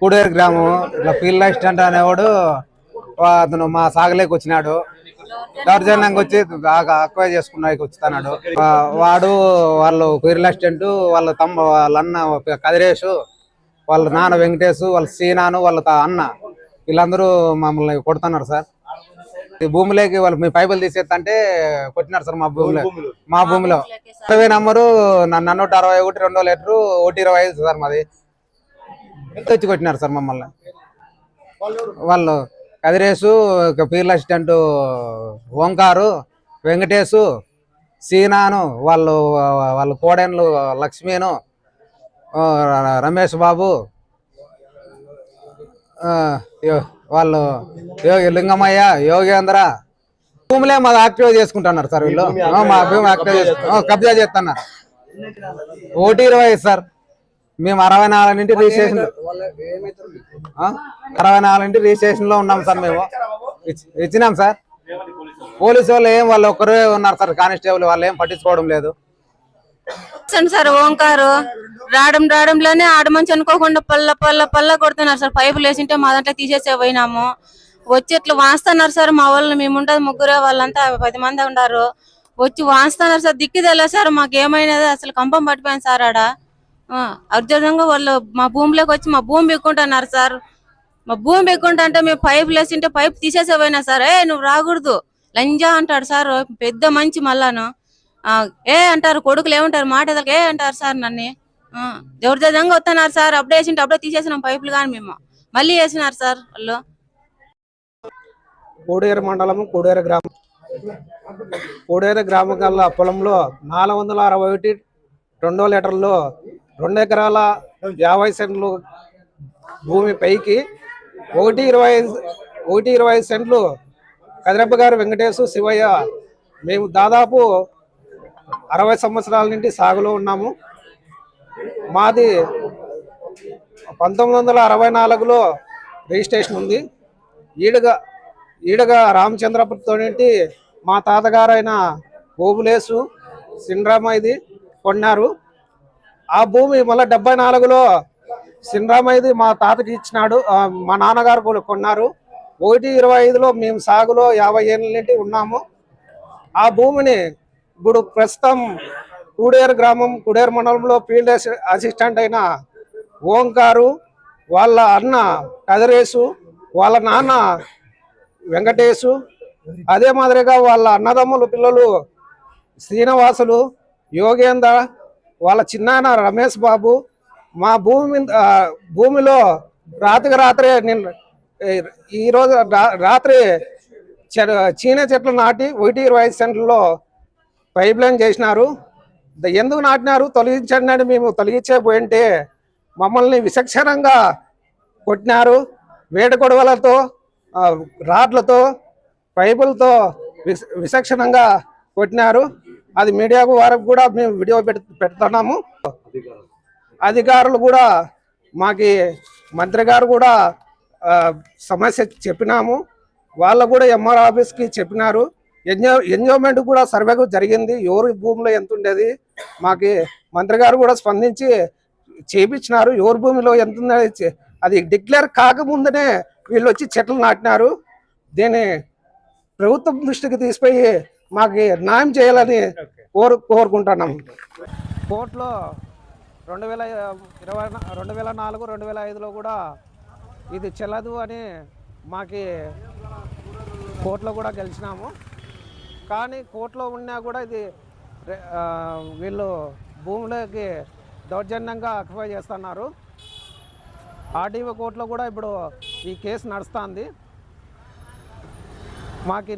కూడేరు గ్రామం ఇట్లా field assistant అనేవాడు అతను మా సాగలేకి వచ్చినాడు. దౌర్జన్యంగా వచ్చి అక్వై చేసుకున్నాకి వచ్చుతున్నాడు. వాడు వాళ్ళు ఫీల్డ్ అసిస్టెంట్ వాళ్ళ అన్న కదిరేషు, వాళ్ళ నాన్న వెంకటేష్, వాళ్ళ సీనాను, వాళ్ళ అన్న వీళ్ళందరూ మమ్మల్ని కొడుతున్నారు సార్. ఈ భూమిలోకి వాళ్ళు మీ పైపులు తీసేస్తంటే కొట్టినారు సార్. మా భూమిలో సర్వే నంబరు 161 2 లీటరు 125 సార్ మాది. వచ్చి కొట్టినారు సార్ మమ్మల్ని. వాళ్ళు కదిరేసు, ఫీల్డ్ అసిస్టెంట్ ఓంకారు, వెంకటేషు, సీనాను, వాళ్ళ కోడెన్లు లక్ష్మీను, రమేష్ బాబు, వాళ్ళు లింగమయ్య, యోగేంద్ర భూములే మాది యాక్టివేట్ చేసుకుంటున్నారు సార్. వీళ్ళు మా భూమి యాక్టివేట్ కబ్జా చేస్తున్నారు. 120 సార్. మేము 64 ఇంటి రిజిస్ట్రేషన్ 64 ఇంటి రిజిస్ట్రేషన్ లో ఉన్నాం సార్. మేము ఇచ్చినాం సార్. పోలీసు వాళ్ళు వాళ్ళు ఒక్కరే ఉన్నారు సార్. కానిస్టేబుల్ వాళ్ళు ఏం పట్టించుకోవడం లేదు సార్. ఓంకారు రావడంలోనే ఆడమంచి అనుకోకుండా పల్ల కొడుతున్నారు సార్. పైపులు వేసింటే మా దాంట్లో తీసేసే పోయినాము. వచ్చి ఇట్లా వాస్తున్నారు సార్. మా వాళ్ళు మేము ఉంటుంది ముగ్గురే, వాళ్ళంతా 10 మంది ఉన్నారు. వచ్చి వాస్తున్నారు సార్. దిక్కు తెలియదు సార్. మాకు ఏమైనది అసలు కంపం పట్టిపోయింది సార్. ఆడ అర్జునంగా వాళ్ళు మా భూమిలోకి వచ్చి మా భూమి బిక్కుంటున్నారు సార్. మా భూమి బిక్కుంటా అంటే మేము పైపులు వేసింటే పైపు తీసేసే పోయినా సార్. నువ్వు రాకూడదు లంజా అంటాడు సార్. పెద్ద మంచి మళ్ళాను అంటారు. కొడుకులు ఏమంటారు మాట అంటారు సార్. నన్ను జబర్దస్తంగా వస్తున్నారు సార్. అప్పుడే వేసింటే అప్పుడే తీసేసినాం పైపులు, కానీ మేము మళ్ళీ వేసినారు సార్ వాళ్ళు. కోడేరు మండలం కోడేరు గ్రామం కల్లా పొలంలో 461 2 లీటర్లు 2 ఎకరాల 50 సెంట్లు భూమి పైకి 120 సెంట్లు కదిరప్ప గారు, వెంకటేశు, శివయ్య మేము దాదాపు 60 సంవత్సరాల నుండి సాగులో ఉన్నాము. మాది 1964లో రిజిస్ట్రేషన్ ఉంది. ఈడగా రామచంద్రపురంతో నుండి మా తాతగారైన ఓబులేసు సిండ్రామైది కొన్నారు. ఆ భూమి మళ్ళీ 74లో సిండ్రామైది మా తాతకి ఇచ్చినాడు. మా నాన్నగారు కొన్నారు. 125లో మేము సాగులో 50 ఏళ్ళ నుండి ఉన్నాము. ఆ భూమిని ఇప్పుడు ప్రస్తుతం కూడేరు మండలంలో ఫీల్డ్ అసిస్టెంట్ అయిన ఓంకారు, వాళ్ళ అన్న కదిరేసు, వాళ్ళ నాన్న వెంకటేశు, అదే మాదిరిగా వాళ్ళ అన్నదమ్ముల పిల్లలు శ్రీనివాసులు, యోగేంద్ర, వాళ్ళ చిన్నాన్న రమేష్ బాబు మా భూమిలో రాత్రే ఈరోజు రాత్రి చీన చెట్లు నాటి 120 సెంట్లలో పైప్ లైన్ చేసినారు. ఎందుకు నాటినారు తొలగించండి అని మేము తొలగించే పోయింటే మమ్మల్ని విచక్షణంగా కొట్టినారు. వేట గొడవలతో, రాడ్లతో, పైపులతో విచక్షణంగా కొట్టినారు. అది మీడియాకు వారికి కూడా మేము వీడియో పెడుతున్నాము. అధికారులు కూడా మాకి మంత్రి గారు కూడా సమస్య చెప్పినాము. వాళ్ళు కూడా ఎంఆర్ ఆఫీస్కి చెప్పినారు. ఎంజాయ్మెంట్ కూడా సర్వే జరిగింది. ఎవరి భూమిలో ఎంత ఉండేది మాకి మంత్రి గారు కూడా స్పందించి చేపించినారు. ఎవరి భూమిలో ఎంత ఉండేది అది డిక్లేర్ కాకముందునే వీళ్ళు వచ్చి చెట్లు నాటినారు. దీన్ని ప్రభుత్వం దృష్టికి తీసుకుపోయి మాకు న్యాయం చేయాలని కోరుకుంటున్నాము. కోర్టులో 2004, 2005లో కూడా ఇది చెల్లదు అని మాకి కోర్టులో కూడా గెలిచినాము. కానీ కోర్టులో ఉన్నా కూడా ఇది వీళ్ళు భూములకి దౌర్జన్యంగా అక్వై చేస్తున్నారు. ఆర్డీఓ కోర్టులో కూడా ఇప్పుడు ఈ కేసు నడుస్తుంది. మాకి